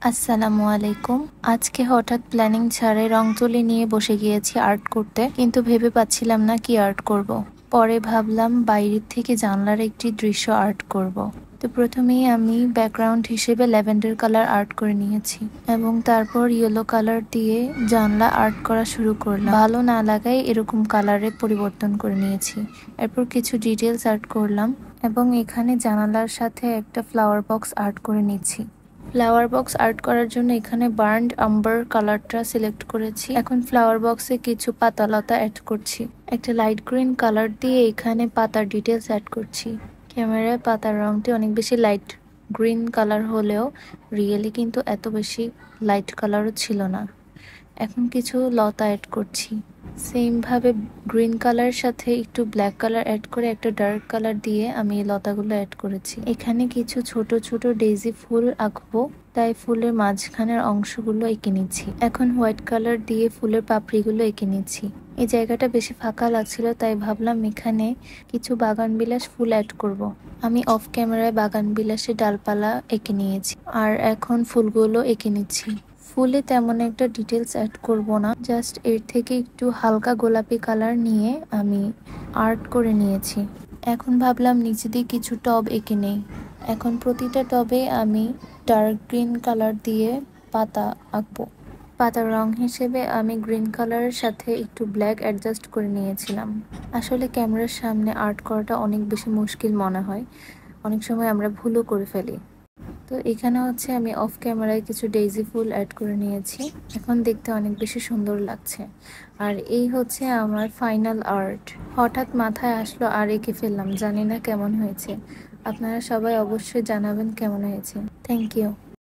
আসসালামু আলাইকুম। আজকে হঠাৎ প্ল্যানিং ছাড়াই রং তুলি নিয়ে বসে গিয়েছি আর্ট করতে, কিন্তু ভেবে পাচ্ছিলাম না কি আর্ট করব। পরে ভাবলাম বাইরের থেকে জানলার একটি দৃশ্য আর্ট করব। তো প্রথমেই আমি ব্যাকগ্রাউন্ড হিসেবে ল্যাভেন্ডার কালার আর্ট করে নিয়েছি এবং তারপর ইয়েলো কালার দিয়ে জানলা আর্ট করা শুরু করলাম। ভালো না লাগায় এরকম কালারে পরিবর্তন করে নিয়েছি। এরপর কিছু ডিটেলস আর্ট করলাম এবং এখানে জানালার সাথে একটা ফ্লাওয়ার বক্স আর্ট করে নিচ্ছি। ফ্লাওয়ার বক্স আর্ট করার জন্য এখানে বার্নড আম্বার কালারটা সিলেক্ট করেছি। এখন ফ্লাওয়ার বক্সে কিছু পাতালতা অ্যাড করছি। একটা লাইট গ্রিন কালার দিয়ে এখানে পাতার ডিটেলস অ্যাড করছি। ক্যামেরায় পাতার রংটি অনেক বেশি লাইট গ্রিন কালার হলেও রিয়েলি কিন্তু এত বেশি লাইট কালারও ছিল না। এখন কিছু লতা অ্যাড করছি। সেম ভাবে গ্রিন কালারের সাথে একটু ব্ল্যাক কালার অ্যাড করে একটা ডার্ক কালার দিয়ে আমি এই লতাগুলো অ্যাড করেছি। এখানে কিছু ছোট ছোট ডেইজি ফুল আঁকবো, তাই ফুলের মাঝখানের অংশগুলো এঁকে নিচ্ছি। এখন হোয়াইট কালার দিয়ে ফুলের পাপড়িগুলো এঁকে নিচ্ছি। এই জায়গাটা বেশি ফাঁকা লাগছিল, তাই ভাবলাম এখানে কিছু বাগান বিলাস ফুল অ্যাড করব। আমি অফ ক্যামেরায় বাগান বিলাসের ডালপালা এঁকে নিয়েছি আর এখন ফুলগুলো এঁকে নিচ্ছি। ফুলে তেমন একটা ডিটেলস অ্যাড করব না, জাস্ট এর থেকে একটু হালকা গোলাপি কালার নিয়ে আমি আর্ট করে নিয়েছি। এখন ভাবলাম নিচে দিয়ে কিছু টব এঁকে নেই। এখন প্রতিটা টবে আমি ডার্ক গ্রিন কালার দিয়ে পাতা আঁকবো। পাতার রং হিসেবে আমি গ্রিন কালারের সাথে একটু ব্ল্যাক অ্যাডজাস্ট করে নিয়েছিলাম। আসলে ক্যামেরার সামনে আর্ট করাটা অনেক বেশি মুশকিল মনে হয়, অনেক সময় আমরা ভুলও করে ফেলি। তো এখানে হচ্ছে আমি অফ ক্যামেরায় কিছু ডেইজি ফুল অ্যাড করে নিয়েছি। এখন দেখতে অনেক বেশি সুন্দর লাগছে। আর এই হচ্ছে আমার ফাইনাল আর্ট। হঠাৎ মাথায় আসলো আর এঁকে ফেললাম, জানি না কেমন হয়েছে। আপনারা সবাই অবশ্যই জানাবেন কেমন হয়েছে। Thank you.